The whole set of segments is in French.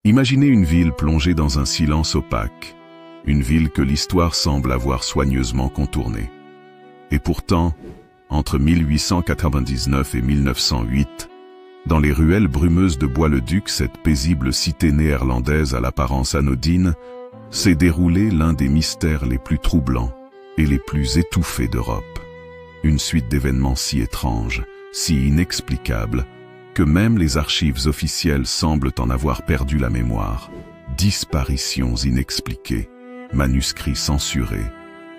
Imaginez une ville plongée dans un silence opaque, une ville que l'histoire semble avoir soigneusement contournée. Et pourtant, entre 1899 et 1908, dans les ruelles brumeuses de Bois-le-Duc, cette paisible cité néerlandaise à l'apparence anodine, s'est déroulé l'un des mystères les plus troublants et les plus étouffés d'Europe. Une suite d'événements si étranges, si inexplicables, que même les archives officielles semblent en avoir perdu la mémoire. Disparitions inexpliquées, manuscrits censurés,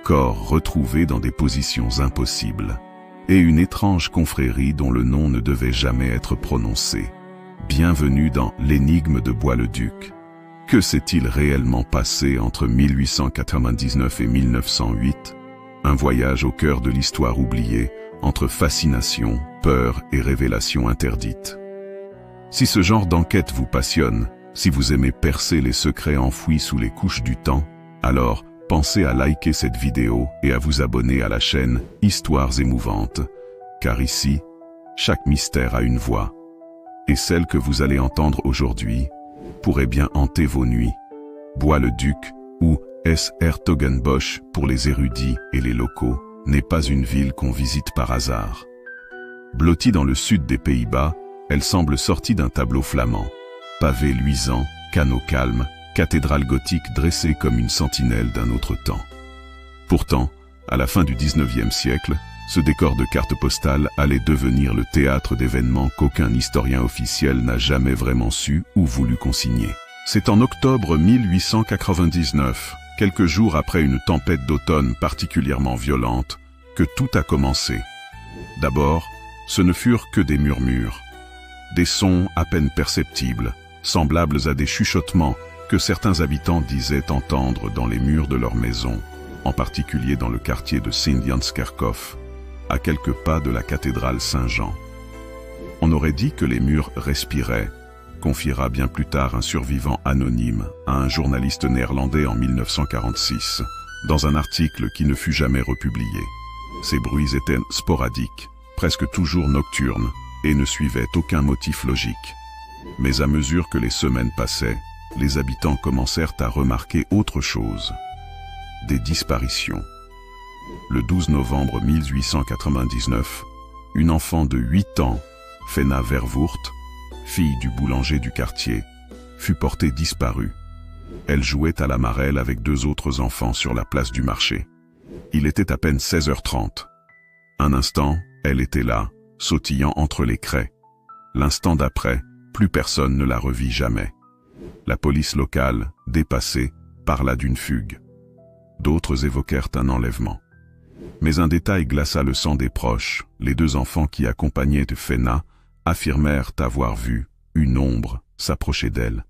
corps retrouvés dans des positions impossibles, et une étrange confrérie dont le nom ne devait jamais être prononcé. Bienvenue dans l'énigme de Bois-le-Duc. Que s'est-il réellement passé entre 1899 et 1908? Un voyage au cœur de l'histoire oubliée, entre fascination, peur et révélation interdite. Si ce genre d'enquête vous passionne, si vous aimez percer les secrets enfouis sous les couches du temps, alors pensez à liker cette vidéo et à vous abonner à la chaîne Histoires émouvantes, car ici, chaque mystère a une voix, et celle que vous allez entendre aujourd'hui pourrait bien hanter vos nuits. Bois-le-Duc, ou S.R.Togenbosch pour les érudits et les locaux, n'est pas une ville qu'on visite par hasard. Blottie dans le sud des Pays-Bas, elle semble sortie d'un tableau flamand. Pavés luisants, canaux calmes, cathédrale gothique dressée comme une sentinelle d'un autre temps. Pourtant, à la fin du 19e siècle, ce décor de carte postale allait devenir le théâtre d'événements qu'aucun historien officiel n'a jamais vraiment su ou voulu consigner. C'est en octobre 1899, quelques jours après une tempête d'automne particulièrement violente, que tout a commencé. D'abord, ce ne furent que des murmures, des sons à peine perceptibles, semblables à des chuchotements que certains habitants disaient entendre dans les murs de leur maison, en particulier dans le quartier de Sint-Janskerkhof, à quelques pas de la cathédrale Saint-Jean. On aurait dit que les murs respiraient, confiera bien plus tard un survivant anonyme à un journaliste néerlandais en 1946, dans un article qui ne fut jamais republié. Ces bruits étaient sporadiques, presque toujours nocturnes, et ne suivaient aucun motif logique. Mais à mesure que les semaines passaient, les habitants commencèrent à remarquer autre chose. Des disparitions. Le 12 novembre 1899, une enfant de 8 ans, Fenna Vervoort, fille du boulanger du quartier, fut portée disparue. Elle jouait à la marelle avec 2 autres enfants sur la place du marché. Il était à peine 16h30. Un instant, elle était là, sautillant entre les craies. L'instant d'après, plus personne ne la revit jamais. La police locale, dépassée, parla d'une fugue. D'autres évoquèrent un enlèvement. Mais un détail glaça le sang des proches. Les 2 enfants qui accompagnaient Fenna affirmèrent avoir vu une ombre s'approcher d'elle,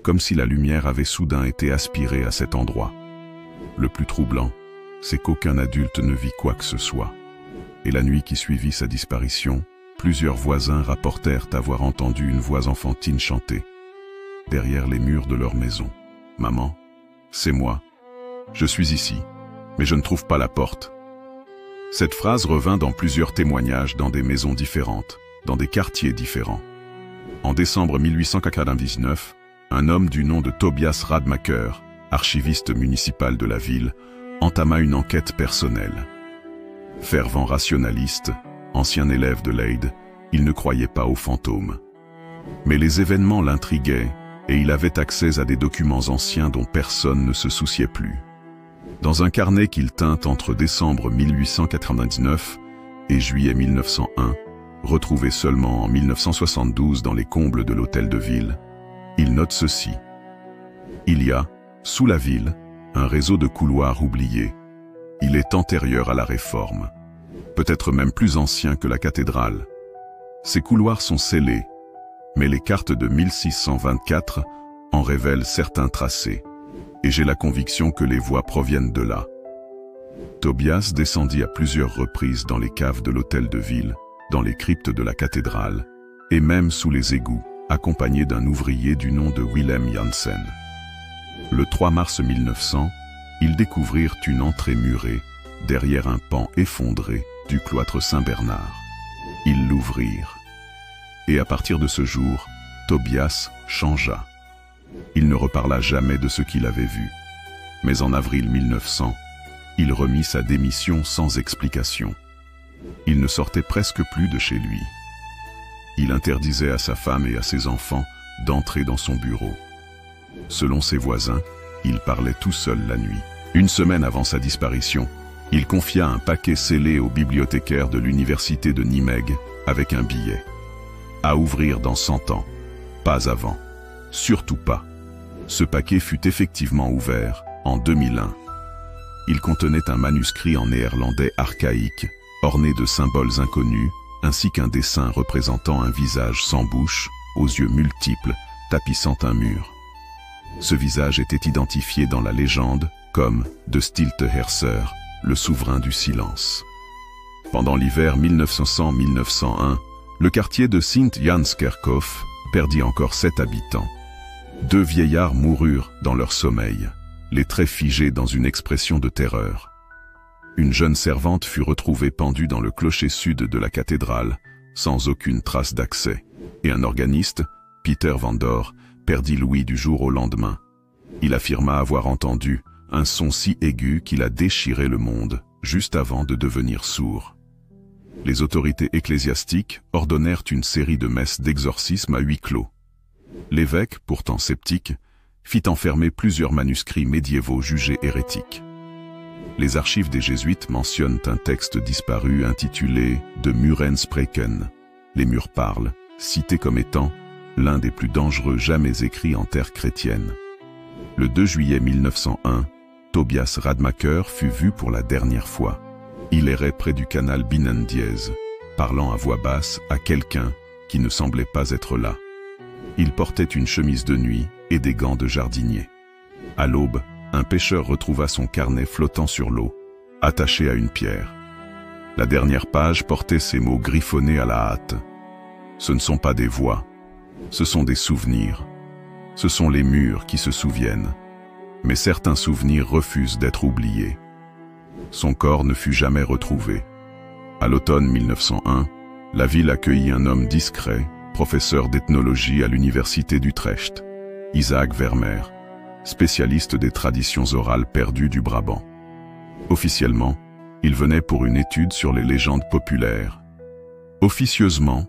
comme si la lumière avait soudain été aspirée à cet endroit. Le plus troublant, c'est qu'aucun adulte ne vit quoi que ce soit. Et la nuit qui suivit sa disparition, plusieurs voisins rapportèrent avoir entendu une voix enfantine chanter derrière les murs de leur maison. « Maman, c'est moi. Je suis ici, mais je ne trouve pas la porte. » Cette phrase revint dans plusieurs témoignages dans des maisons différentes, dans des quartiers différents. En décembre 1899, un homme du nom de Tobias Radmacher, archiviste municipal de la ville, entama une enquête personnelle. Fervent rationaliste, ancien élève de Leyde, il ne croyait pas aux fantômes. Mais les événements l'intriguaient et il avait accès à des documents anciens dont personne ne se souciait plus. Dans un carnet qu'il tint entre décembre 1899 et juillet 1901, retrouvé seulement en 1972 dans les combles de l'hôtel de ville, il note ceci. Il y a, sous la ville, un réseau de couloirs oubliés. Il est antérieur à la Réforme, peut-être même plus ancien que la cathédrale. Ces couloirs sont scellés, mais les cartes de 1624 en révèlent certains tracés, et j'ai la conviction que les voix proviennent de là. Tobias descendit à plusieurs reprises dans les caves de l'hôtel de ville, dans les cryptes de la cathédrale, et même sous les égouts, accompagné d'un ouvrier du nom de Willem Janssen. Le 3 mars 1900, ils découvrirent une entrée murée, derrière un pan effondré du cloître Saint-Bernard. Ils l'ouvrirent. Et à partir de ce jour, Tobias changea. ne reparla jamais de ce qu'il avait vu. Mais en avril 1900, il remit sa démission sans explication. Il ne sortait presque plus de chez lui. Il interdisait à sa femme et à ses enfants d'entrer dans son bureau. Selon ses voisins, il parlait tout seul la nuit. Une semaine avant sa disparition, il confia un paquet scellé au bibliothécaire de l'université de Nimègue avec un billet. À ouvrir dans 100 ans, pas avant, surtout pas. Ce paquet fut effectivement ouvert en 2001. Il contenait un manuscrit en néerlandais archaïque, orné de symboles inconnus, ainsi qu'un dessin représentant un visage sans bouche, aux yeux multiples, tapissant un mur. Ce visage était identifié dans la légende comme de Stilte Heerser, le souverain du silence. Pendant l'hiver 1900-1901, le quartier de Sint-Janskerkhof perdit encore 7 habitants. 2 vieillards moururent dans leur sommeil, les traits figés dans une expression de terreur. Une jeune servante fut retrouvée pendue dans le clocher sud de la cathédrale, sans aucune trace d'accès, et un organiste, Peter van Dor, perdit l'ouïe du jour au lendemain. Il affirma avoir entendu un son si aigu qu'il a déchiré le monde, juste avant de devenir sourd. Les autorités ecclésiastiques ordonnèrent une série de messes d'exorcisme à huis clos. L'évêque, pourtant sceptique, fit enfermer plusieurs manuscrits médiévaux jugés hérétiques. Les archives des Jésuites mentionnent un texte disparu intitulé « De Muren spreken », les murs parlent, cité comme étant l'un des plus dangereux jamais écrits en terre chrétienne. Le 2 juillet 1901, Tobias Radmacher fut vu pour la dernière fois. Il errait près du canal Binnendiez, parlant à voix basse à quelqu'un qui ne semblait pas être là. Il portait une chemise de nuit et des gants de jardinier. À l'aube, un pêcheur retrouva son carnet flottant sur l'eau, attaché à une pierre. La dernière page portait ces mots griffonnés à la hâte. Ce ne sont pas des voix, ce sont des souvenirs. Ce sont les murs qui se souviennent. Mais certains souvenirs refusent d'être oubliés. Son corps ne fut jamais retrouvé. À l'automne 1901, la ville accueillit un homme discret, professeur d'ethnologie à l'université d'Utrecht, Isaac Vermeer, spécialiste des traditions orales perdues du Brabant. Officiellement, il venait pour une étude sur les légendes populaires. Officieusement,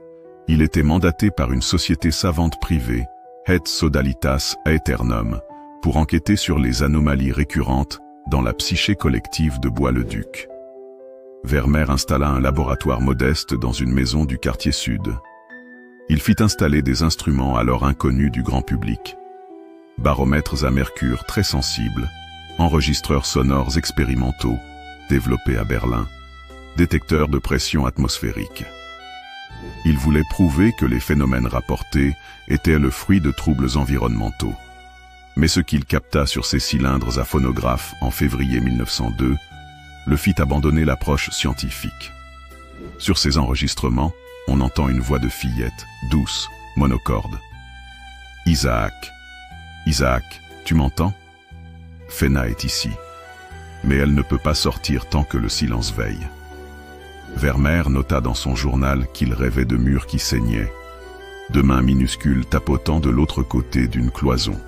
il était mandaté par une société savante privée, Het Sodalitas Aeternum, pour enquêter sur les anomalies récurrentes dans la psyché collective de Bois-le-Duc. Vermeer installa un laboratoire modeste dans une maison du quartier sud. Il fit installer des instruments alors inconnus du grand public. Baromètres à mercure très sensibles, enregistreurs sonores expérimentaux, développés à Berlin, détecteurs de pression atmosphérique. Il voulait prouver que les phénomènes rapportés étaient le fruit de troubles environnementaux. Mais ce qu'il capta sur ces cylindres à phonographe en février 1902 le fit abandonner l'approche scientifique. Sur ces enregistrements, on entend une voix de fillette, douce, monocorde. « Isaac, Isaac, tu m'entends? Fenna est ici. Mais elle ne peut pas sortir tant que le silence veille. » Vermeer nota dans son journal qu'il rêvait de murs qui saignaient, de mains minuscules tapotant de l'autre côté d'une cloison.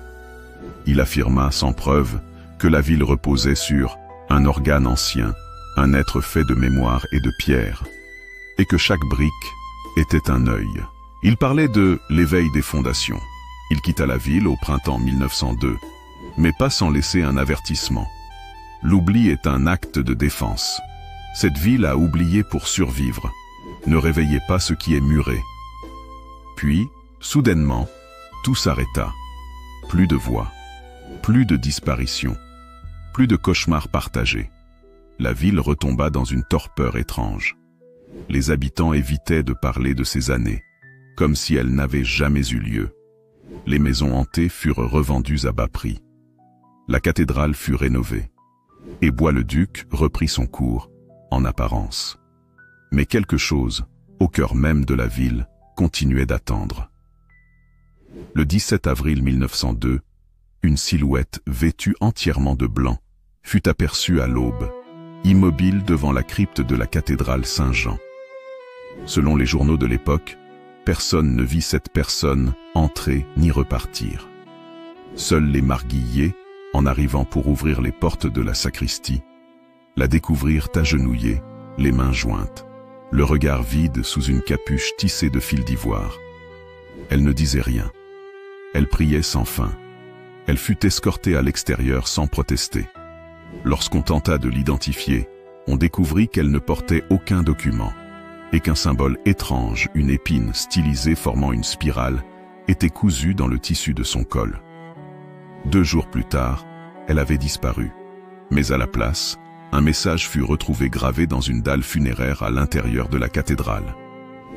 Il affirma sans preuve que la ville reposait sur un organe ancien, un être fait de mémoire et de pierre, et que chaque brique était un œil. Il parlait de l'éveil des fondations. Il quitta la ville au printemps 1902, mais pas sans laisser un avertissement. L'oubli est un acte de défense. Cette ville a oublié pour survivre. Ne réveillez pas ce qui est muré. Puis, soudainement, tout s'arrêta. Plus de voix, plus de disparitions, plus de cauchemars partagés. La ville retomba dans une torpeur étrange. Les habitants évitaient de parler de ces années, comme si elles n'avaient jamais eu lieu. Les maisons hantées furent revendues à bas prix. La cathédrale fut rénovée, et Bois-le-Duc reprit son cours, en apparence. Mais quelque chose, au cœur même de la ville, continuait d'attendre. Le 17 avril 1902, une silhouette vêtue entièrement de blanc fut aperçue à l'aube, immobile devant la crypte de la cathédrale Saint-Jean. Selon les journaux de l'époque, personne ne vit cette personne entrer ni repartir. Seuls les marguilliers, en arrivant pour ouvrir les portes de la sacristie, la découvrirent agenouillée, les mains jointes, le regard vide sous une capuche tissée de fils d'ivoire. Elle ne disait rien. Elle priait sans fin. Elle fut escortée à l'extérieur sans protester. Lorsqu'on tenta de l'identifier, on découvrit qu'elle ne portait aucun document, et qu'un symbole étrange, une épine stylisée formant une spirale, était cousue dans le tissu de son col. 2 jours plus tard, elle avait disparu. Mais à la place, un message fut retrouvé gravé dans une dalle funéraire à l'intérieur de la cathédrale.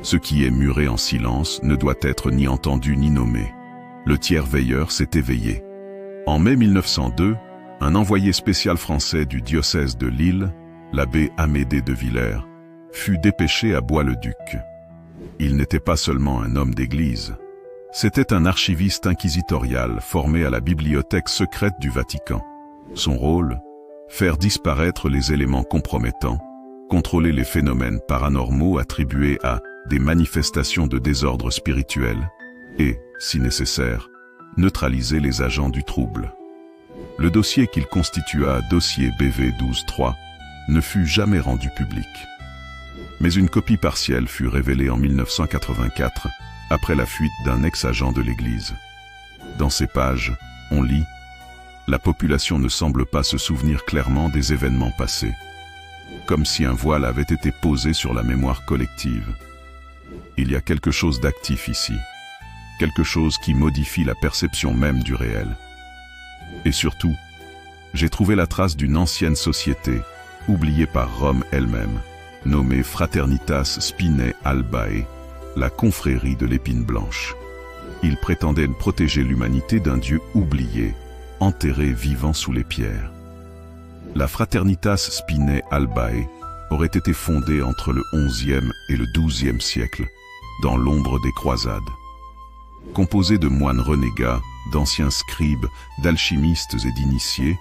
Ce qui est muré en silence ne doit être ni entendu ni nommé. Le tiers veilleur s'est éveillé. En mai 1902, un envoyé spécial français du diocèse de Lille, l'abbé Amédée de Villers, fut dépêché à Bois-le-Duc. Il n'était pas seulement un homme d'église. C'était un archiviste inquisitorial formé à la bibliothèque secrète du Vatican. Son rôle, faire disparaître les éléments compromettants, contrôler les phénomènes paranormaux attribués à des manifestations de désordre spirituel et, si nécessaire, neutraliser les agents du trouble. Le dossier qu'il constitua, dossier BV 12-3, ne fut jamais rendu public. Mais une copie partielle fut révélée en 1984, après la fuite d'un ex-agent de l'Église. Dans ces pages, on lit « La population ne semble pas se souvenir clairement des événements passés, comme si un voile avait été posé sur la mémoire collective. Il y a quelque chose d'actif ici, quelque chose qui modifie la perception même du réel. Et surtout, j'ai trouvé la trace d'une ancienne société, oubliée par Rome elle-même, nommée Fraternitas Spinae Albae, la confrérie de l'épine blanche. Ils prétendaient protéger l'humanité d'un Dieu oublié, enterré vivant sous les pierres. La Fraternitas Spinae Albae aurait été fondée entre le XIe et le XIIe siècle, dans l'ombre des croisades. Composée de moines renégats, d'anciens scribes, d'alchimistes et d'initiés,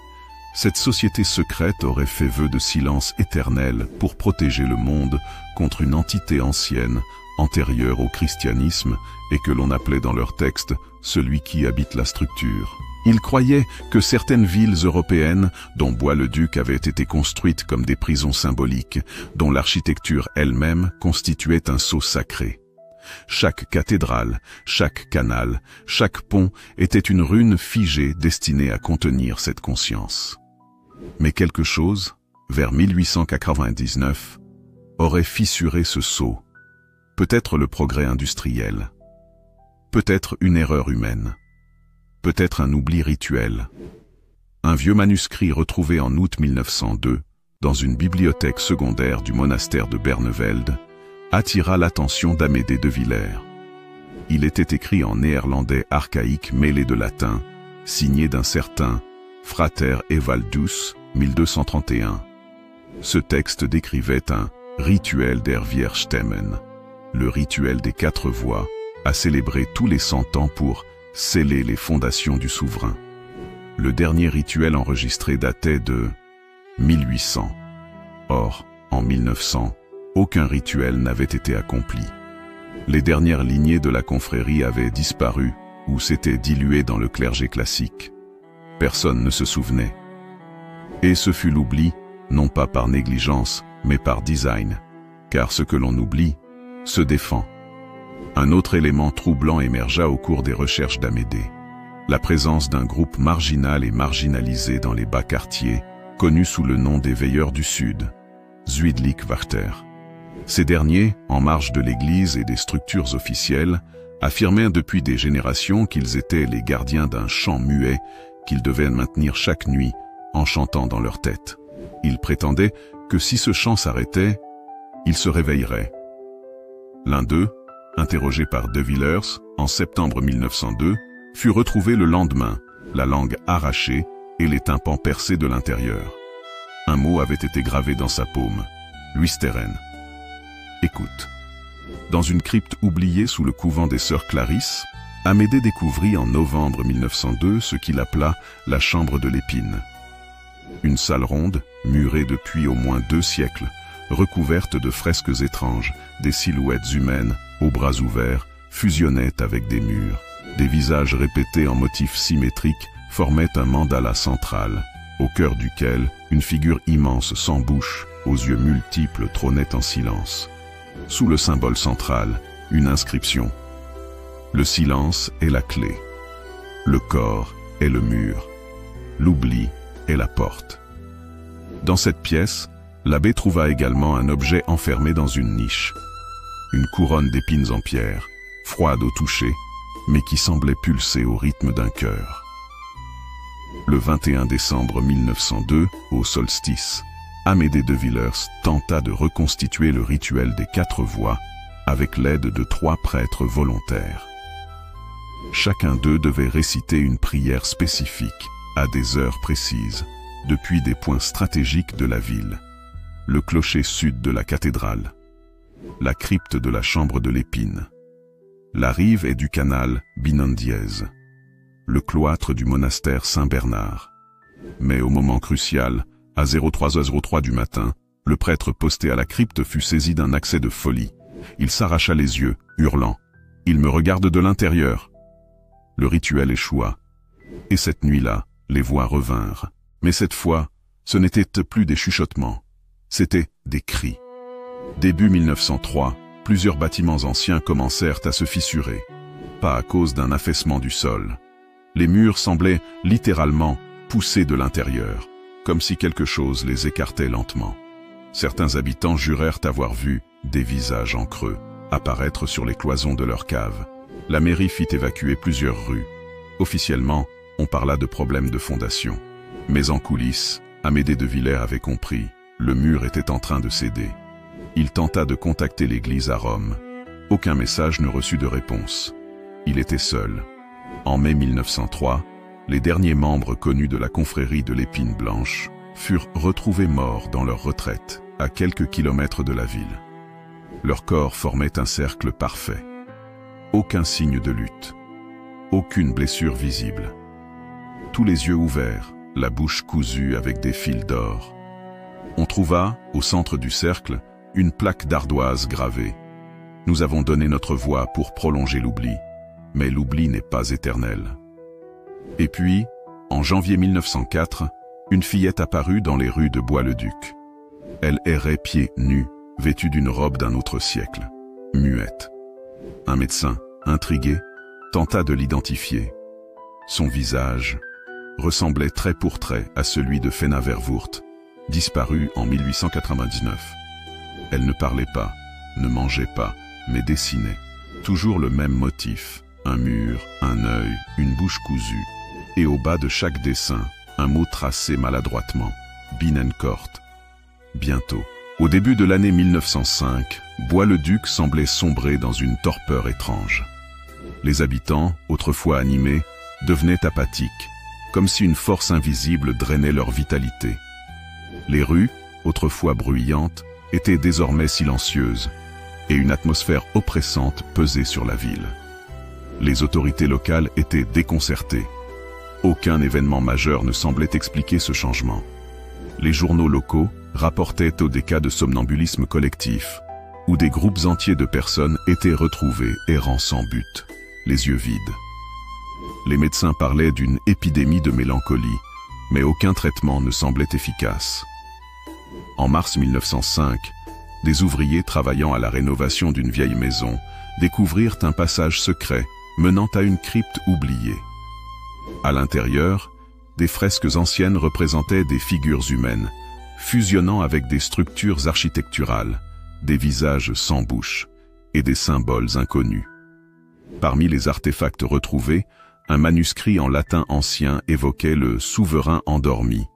cette société secrète aurait fait vœu de silence éternel pour protéger le monde contre une entité ancienne, antérieure au christianisme, et que l'on appelait dans leurs textes « celui qui habite la structure ». Ils croyaient que certaines villes européennes, dont Bois-le-Duc, avaient été construites comme des prisons symboliques, dont l'architecture elle-même constituait un sceau sacré. Chaque cathédrale, chaque canal, chaque pont était une rune figée destinée à contenir cette conscience. Mais quelque chose, vers 1899, aurait fissuré ce sceau. Peut-être le progrès industriel, peut-être une erreur humaine, peut-être un oubli rituel. Un vieux manuscrit retrouvé en août 1902, dans une bibliothèque secondaire du monastère de Bernevelde, attira l'attention d'Amédée de Villers. Il était écrit en néerlandais archaïque mêlé de latin, signé d'un certain Frater Evaldus, 1231. Ce texte décrivait un rituel der Vierstemmen, le rituel des 4 voix, à célébrer tous les 100 ans pour sceller les fondations du souverain. Le dernier rituel enregistré datait de 1800. Or, en 1900, aucun rituel n'avait été accompli. Les dernières lignées de la confrérie avaient disparu ou s'étaient diluées dans le clergé classique. Personne ne se souvenait. Et ce fut l'oubli, non pas par négligence, mais par design, car ce que l'on oublie se défend. Un autre élément troublant émergea au cours des recherches d'Amédée. La présence d'un groupe marginal et marginalisé dans les bas quartiers, connu sous le nom des Veilleurs du Sud, Zuidelijkwachter. Ces derniers, en marge de l'Église et des structures officielles, affirmèrent depuis des générations qu'ils étaient les gardiens d'un chant muet qu'ils devaient maintenir chaque nuit en chantant dans leur tête. Ils prétendaient que si ce chant s'arrêtait, ils se réveilleraient. L'un d'eux, interrogé par De Villers en septembre 1902, fut retrouvé le lendemain, la langue arrachée et les tympans percés de l'intérieur. Un mot avait été gravé dans sa paume, Luisteren. Écoute. Dans une crypte oubliée sous le couvent des sœurs Clarisse, Amédée découvrit en novembre 1902 ce qu'il appela la chambre de l'épine. Une salle ronde, murée depuis au moins 2 siècles, recouverte de fresques étranges, des silhouettes humaines, aux bras ouverts, fusionnaient avec des murs. Des visages répétés en motifs symétriques formaient un mandala central, au cœur duquel une figure immense sans bouche, aux yeux multiples, trônait en silence. Sous le symbole central, une inscription. Le silence est la clé. Le corps est le mur. L'oubli est la porte. Dans cette pièce, l'abbé trouva également un objet enfermé dans une niche. Une couronne d'épines en pierre, froide au toucher, mais qui semblait pulser au rythme d'un cœur. Le 21 décembre 1902, au solstice, Amédée de Villers tenta de reconstituer le rituel des 4 voix avec l'aide de 3 prêtres volontaires. Chacun d'eux devait réciter une prière spécifique, à des heures précises, depuis des points stratégiques de la ville. Le clocher sud de la cathédrale, la crypte de la chambre de l'Épine, la rive et du canal Binondiez, le cloître du monastère Saint-Bernard. Mais au moment crucial, à 03h03 du matin, le prêtre posté à la crypte fut saisi d'un accès de folie. Il s'arracha les yeux, hurlant « Il me regarde de l'intérieur !» Le rituel échoua. Et cette nuit-là, les voix revinrent. Mais cette fois, ce n'était plus des chuchotements, c'étaient des cris. Début 1903, plusieurs bâtiments anciens commencèrent à se fissurer, pas à cause d'un affaissement du sol. Les murs semblaient littéralement pousser de l'intérieur, comme si quelque chose les écartait lentement. Certains habitants jurèrent avoir vu des visages en creux apparaître sur les cloisons de leur cave. La mairie fit évacuer plusieurs rues. Officiellement, on parla de problèmes de fondation. Mais en coulisses, Amédée de Villers avait compris, le mur était en train de céder. Il tenta de contacter l'église à Rome. Aucun message ne reçut de réponse. Il était seul. En mai 1903, les derniers membres connus de la confrérie de l'Épine Blanche furent retrouvés morts dans leur retraite, à quelques kilomètres de la ville. Leur corps formait un cercle parfait. Aucun signe de lutte. Aucune blessure visible. Tous les yeux ouverts, la bouche cousue avec des fils d'or. On trouva, au centre du cercle, une plaque d'ardoise gravée. « Nous avons donné notre voix pour prolonger l'oubli, mais l'oubli n'est pas éternel. » Et puis, en janvier 1904, une fillette apparut dans les rues de Bois-le-Duc. Elle errait pieds nus, vêtue d'une robe d'un autre siècle, muette. Un médecin, intrigué, tenta de l'identifier. Son visage ressemblait trait pour trait à celui de Fena Vervoort, disparu en 1899. Elle ne parlait pas, ne mangeait pas, mais dessinait. Toujours le même motif, un mur, un œil, une bouche cousue. Et au bas de chaque dessin, un mot tracé maladroitement, Binnencourt. Bientôt. Au début de l'année 1905, Bois-le-Duc semblait sombrer dans une torpeur étrange. Les habitants, autrefois animés, devenaient apathiques, comme si une force invisible drainait leur vitalité. Les rues, autrefois bruyantes, étaient désormais silencieuses, et une atmosphère oppressante pesait sur la ville. Les autorités locales étaient déconcertées. Aucun événement majeur ne semblait expliquer ce changement. Les journaux locaux rapportaient des cas de somnambulisme collectif, où des groupes entiers de personnes étaient retrouvés errant sans but, les yeux vides. Les médecins parlaient d'une épidémie de mélancolie, mais aucun traitement ne semblait efficace. En mars 1905, des ouvriers travaillant à la rénovation d'une vieille maison découvrirent un passage secret menant à une crypte oubliée. À l'intérieur, des fresques anciennes représentaient des figures humaines, fusionnant avec des structures architecturales, des visages sans bouche et des symboles inconnus. Parmi les artefacts retrouvés, un manuscrit en latin ancien évoquait le souverain endormi,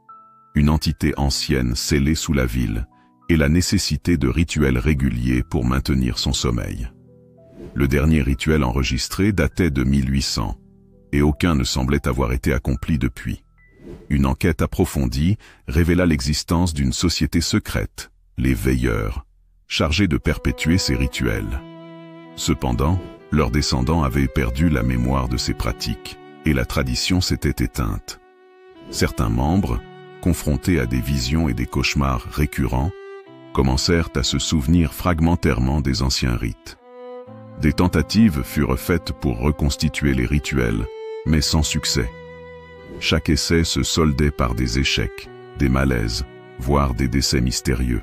une entité ancienne scellée sous la ville, et la nécessité de rituels réguliers pour maintenir son sommeil. Le dernier rituel enregistré datait de 1800, et aucun ne semblait avoir été accompli depuis. Une enquête approfondie révéla l'existence d'une société secrète, les Veilleurs, chargée de perpétuer ces rituels. Cependant, leurs descendants avaient perdu la mémoire de ces pratiques, et la tradition s'était éteinte. Certains membres, confrontés à des visions et des cauchemars récurrents, commencèrent à se souvenir fragmentairement des anciens rites. Des tentatives furent faites pour reconstituer les rituels, mais sans succès. Chaque essai se soldait par des échecs, des malaises, voire des décès mystérieux.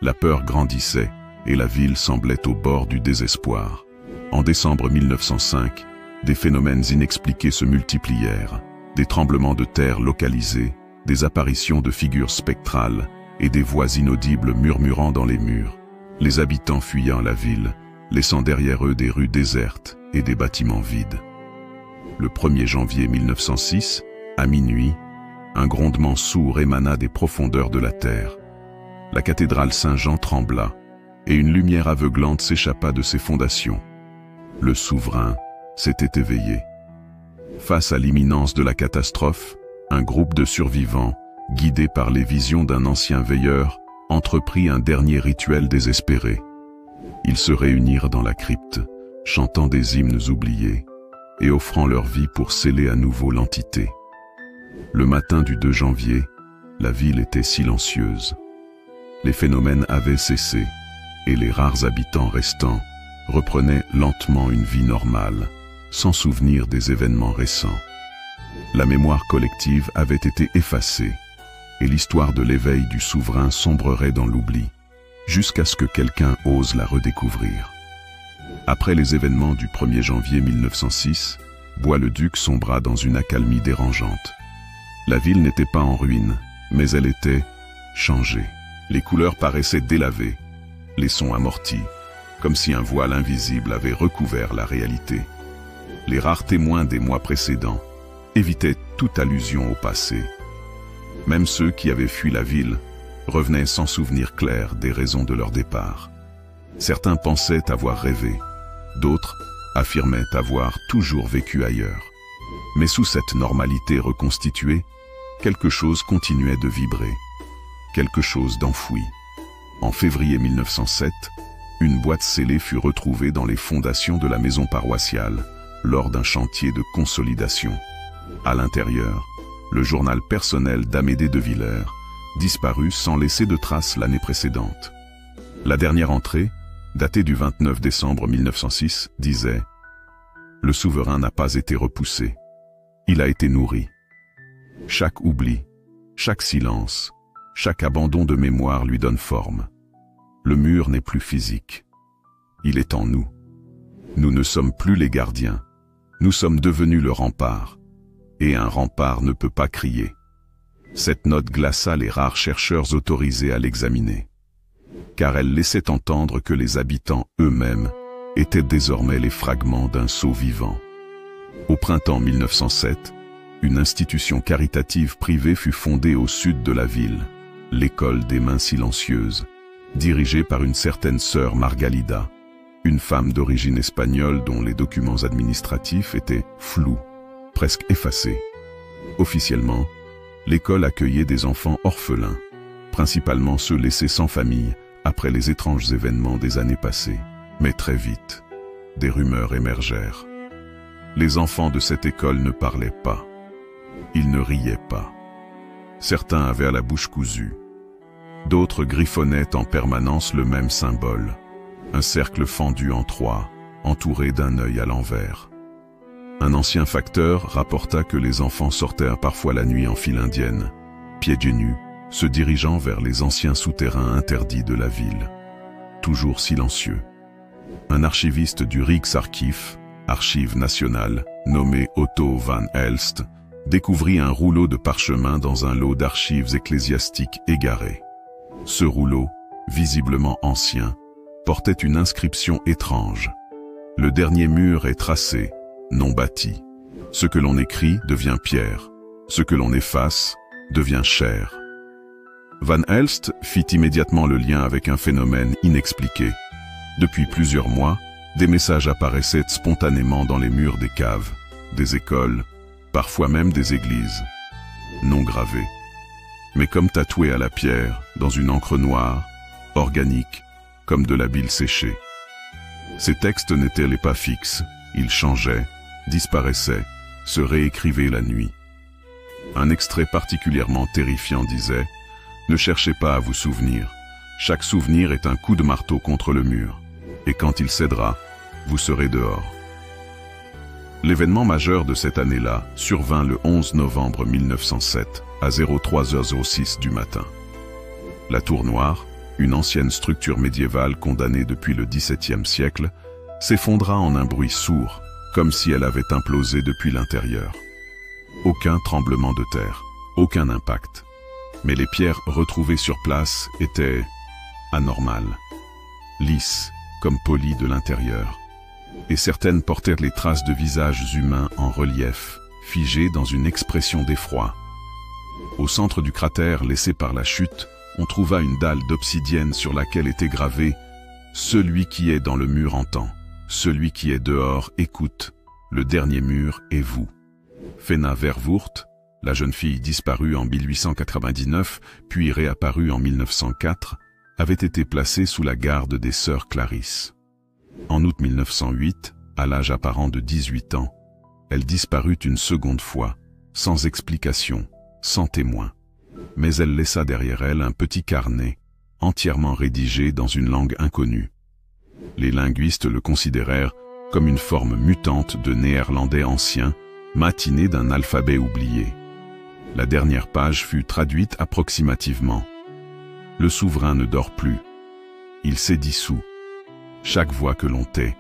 La peur grandissait et la ville semblait au bord du désespoir. En décembre 1905, des phénomènes inexpliqués se multiplièrent, des tremblements de terre localisés, des apparitions de figures spectrales et des voix inaudibles murmurant dans les murs, les habitants fuyant la ville, laissant derrière eux des rues désertes et des bâtiments vides. Le 1er janvier 1906, à minuit, un grondement sourd émana des profondeurs de la terre. La cathédrale Saint-Jean trembla, et une lumière aveuglante s'échappa de ses fondations. Le souverain s'était éveillé. Face à l'imminence de la catastrophe, un groupe de survivants, guidés par les visions d'un ancien veilleur, entreprit un dernier rituel désespéré. Ils se réunirent dans la crypte, chantant des hymnes oubliés, et offrant leur vie pour sceller à nouveau l'entité. Le matin du 2 janvier, la ville était silencieuse. Les phénomènes avaient cessé, et les rares habitants restants reprenaient lentement une vie normale, sans souvenir des événements récents. La mémoire collective avait été effacée, et l'histoire de l'éveil du souverain sombrerait dans l'oubli, jusqu'à ce que quelqu'un ose la redécouvrir. Après les événements du 1er janvier 1906, Bois-le-Duc sombra dans une accalmie dérangeante. La ville n'était pas en ruine, mais elle était changée. Les couleurs paraissaient délavées, les sons amortis, comme si un voile invisible avait recouvert la réalité. Les rares témoins des mois précédents évitaient toute allusion au passé. Même ceux qui avaient fui la ville revenaient sans souvenir clair des raisons de leur départ. Certains pensaient avoir rêvé, d'autres affirmaient avoir toujours vécu ailleurs. Mais sous cette normalité reconstituée, quelque chose continuait de vibrer, quelque chose d'enfoui. En février 1907, une boîte scellée fut retrouvée dans les fondations de la maison paroissiale, lors d'un chantier de consolidation. À l'intérieur, le journal personnel d'Amédée de Villers disparut sans laisser de traces l'année précédente. La dernière entrée, datée du 29 décembre 1906, disait « Le souverain n'a pas été repoussé. Il a été nourri. » Chaque oubli, chaque silence, chaque abandon de mémoire lui donne forme. Le mur n'est plus physique. Il est en nous. Nous ne sommes plus les gardiens. Nous sommes devenus le rempart. Et un rempart ne peut pas crier. Cette note glaça les rares chercheurs autorisés à l'examiner, car elle laissait entendre que les habitants eux-mêmes étaient désormais les fragments d'un sceau vivant. Au printemps 1907, une institution caritative privée fut fondée au sud de la ville, l'école des mains silencieuses, dirigée par une certaine sœur Margalida, une femme d'origine espagnole dont les documents administratifs étaient flous, presque effacés. Officiellement, l'école accueillait des enfants orphelins, principalement ceux laissés sans famille après les étranges événements des années passées. Mais très vite, des rumeurs émergèrent. Les enfants de cette école ne parlaient pas. Ils ne riaient pas. Certains avaient la bouche cousue. D'autres griffonnaient en permanence le même symbole, un cercle fendu en trois, entouré d'un œil à l'envers. Un ancien facteur rapporta que les enfants sortèrent parfois la nuit en file indienne, pieds nus, se dirigeant vers les anciens souterrains interdits de la ville. Toujours silencieux. Un archiviste du Rijksarchief, Archives nationales, nommé Otto van Elst, découvrit un rouleau de parchemin dans un lot d'archives ecclésiastiques égarées. Ce rouleau, visiblement ancien, portait une inscription étrange. Le dernier mur est tracé, non bâti. Ce que l'on écrit devient pierre. Ce que l'on efface devient chair. Van Elst fit immédiatement le lien avec un phénomène inexpliqué. Depuis plusieurs mois, des messages apparaissaient spontanément dans les murs des caves, des écoles, parfois même des églises. Non gravés, mais comme tatoués à la pierre, dans une encre noire, organique, comme de la bile séchée. Ces textes n'étaient pas fixes, ils changeaient, disparaissaient, se réécrivaient la nuit. Un extrait particulièrement terrifiant disait « Ne cherchez pas à vous souvenir, chaque souvenir est un coup de marteau contre le mur, et quand il cédera, vous serez dehors. L'événement majeur de cette année-là survint le 11 novembre 1907 à 03h06 du matin. La Tour Noire, une ancienne structure médiévale condamnée depuis le XVIIe siècle, s'effondra en un bruit sourd, comme si elle avait implosé depuis l'intérieur. Aucun tremblement de terre, aucun impact. Mais les pierres retrouvées sur place étaient anormales, lisses, comme polies de l'intérieur. Et certaines portaient les traces de visages humains en relief, figés dans une expression d'effroi. Au centre du cratère laissé par la chute, on trouva une dalle d'obsidienne sur laquelle était gravé « Celui qui est dans le mur entend, celui qui est dehors écoute, le dernier mur est vous ». Fena Verwoerd, la jeune fille disparue en 1899 puis réapparue en 1904, avait été placée sous la garde des sœurs Clarisse. En août 1908, à l'âge apparent de 18 ans, elle disparut une seconde fois, sans explication, sans témoin. Mais elle laissa derrière elle un petit carnet, entièrement rédigé dans une langue inconnue. Les linguistes le considérèrent comme une forme mutante de néerlandais ancien, matiné d'un alphabet oublié. La dernière page fut traduite approximativement. Le souverain ne dort plus. Il s'est dissous. Chaque voix que l'on tait,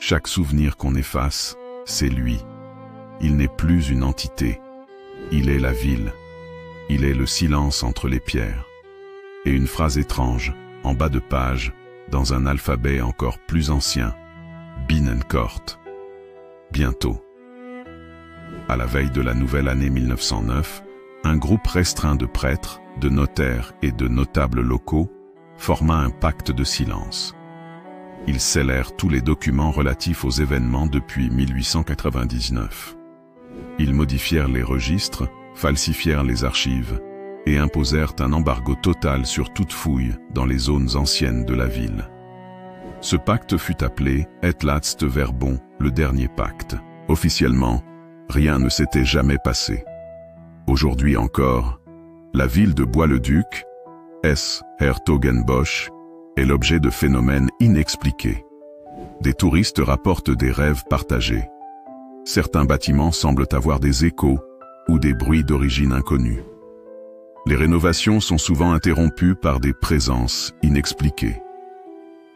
chaque souvenir qu'on efface, c'est lui. Il n'est plus une entité. Il est la ville. Il est le silence entre les pierres. Et une phrase étrange, en bas de page, dans un alphabet encore plus ancien. Binnenkort. Bientôt. À la veille de la nouvelle année 1909, un groupe restreint de prêtres, de notaires et de notables locaux forma un pacte de silence. Ils scellèrent tous les documents relatifs aux événements depuis 1899. Ils modifièrent les registres, falsifièrent les archives et imposèrent un embargo total sur toute fouille dans les zones anciennes de la ville. Ce pacte fut appelé « Et laatste verbond », le dernier pacte. Officiellement, rien ne s'était jamais passé. Aujourd'hui encore, la ville de Bois-le-Duc, Hertogenbosch, est l'objet de phénomènes inexpliqués. Des touristes rapportent des rêves partagés. Certains bâtiments semblent avoir des échos ou des bruits d'origine inconnue. Les rénovations sont souvent interrompues par des présences inexpliquées.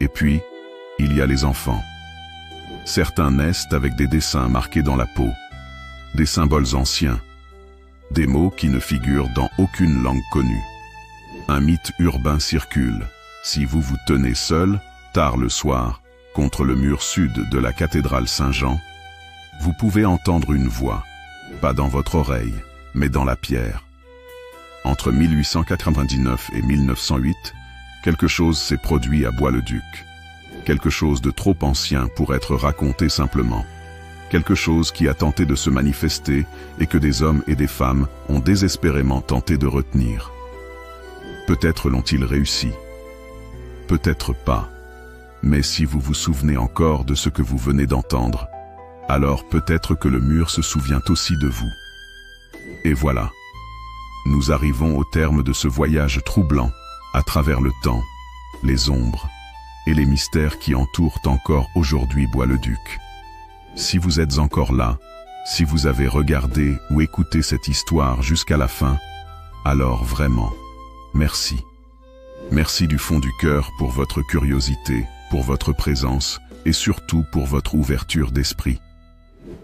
Et puis, il y a les enfants. Certains naissent avec des dessins marqués dans la peau, des symboles anciens, des mots qui ne figurent dans aucune langue connue. Un mythe urbain circule. Si vous vous tenez seul, tard le soir, contre le mur sud de la cathédrale Saint-Jean, vous pouvez entendre une voix, pas dans votre oreille, mais dans la pierre. Entre 1899 et 1908, quelque chose s'est produit à Bois-le-Duc. Quelque chose de trop ancien pour être raconté simplement. Quelque chose qui a tenté de se manifester et que des hommes et des femmes ont désespérément tenté de retenir. Peut-être l'ont-ils réussi. Peut-être pas. Mais si vous vous souvenez encore de ce que vous venez d'entendre, alors peut-être que le mur se souvient aussi de vous. Et voilà. Nous arrivons au terme de ce voyage troublant, à travers le temps, les ombres et les mystères qui entourent encore aujourd'hui Bois-le-Duc. Si vous êtes encore là, si vous avez regardé ou écouté cette histoire jusqu'à la fin, alors vraiment, merci. Merci du fond du cœur pour votre curiosité, pour votre présence et surtout pour votre ouverture d'esprit.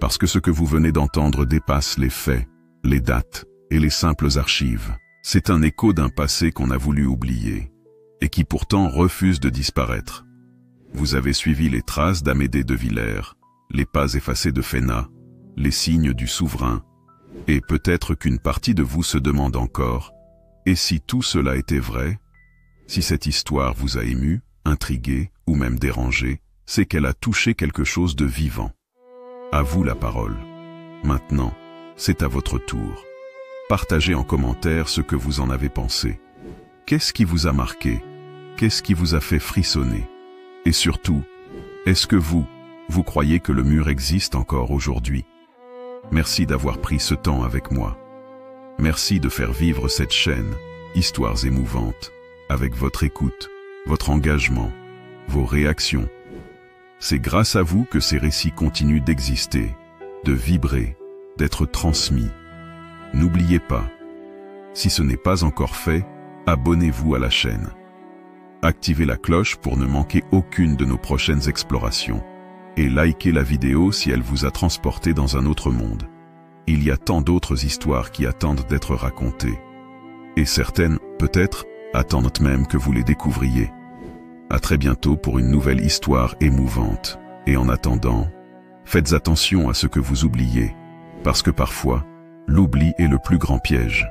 Parce que ce que vous venez d'entendre dépasse les faits, les dates et les simples archives. C'est un écho d'un passé qu'on a voulu oublier et qui pourtant refuse de disparaître. Vous avez suivi les traces d'Amédée de Villers, les pas effacés de Fena, les signes du souverain, et peut-être qu'une partie de vous se demande encore, et si tout cela était vrai, si cette histoire vous a ému, intrigué ou même dérangé, c'est qu'elle a touché quelque chose de vivant. À vous la parole. Maintenant, c'est à votre tour. Partagez en commentaire ce que vous en avez pensé. Qu'est-ce qui vous a marqué? Qu'est-ce qui vous a fait frissonner? Et surtout, est-ce que vous croyez que le mur existe encore aujourd'hui? Merci d'avoir pris ce temps avec moi. Merci de faire vivre cette chaîne, Histoires émouvantes, avec votre écoute, votre engagement, vos réactions. C'est grâce à vous que ces récits continuent d'exister, de vibrer, d'être transmis. N'oubliez pas, si ce n'est pas encore fait, abonnez-vous à la chaîne. Activez la cloche pour ne manquer aucune de nos prochaines explorations. Et likez la vidéo si elle vous a transporté dans un autre monde. Il y a tant d'autres histoires qui attendent d'être racontées. Et certaines, peut-être, attendent même que vous les découvriez. À très bientôt pour une nouvelle histoire émouvante. Et en attendant, faites attention à ce que vous oubliez, parce que parfois, l'oubli est le plus grand piège.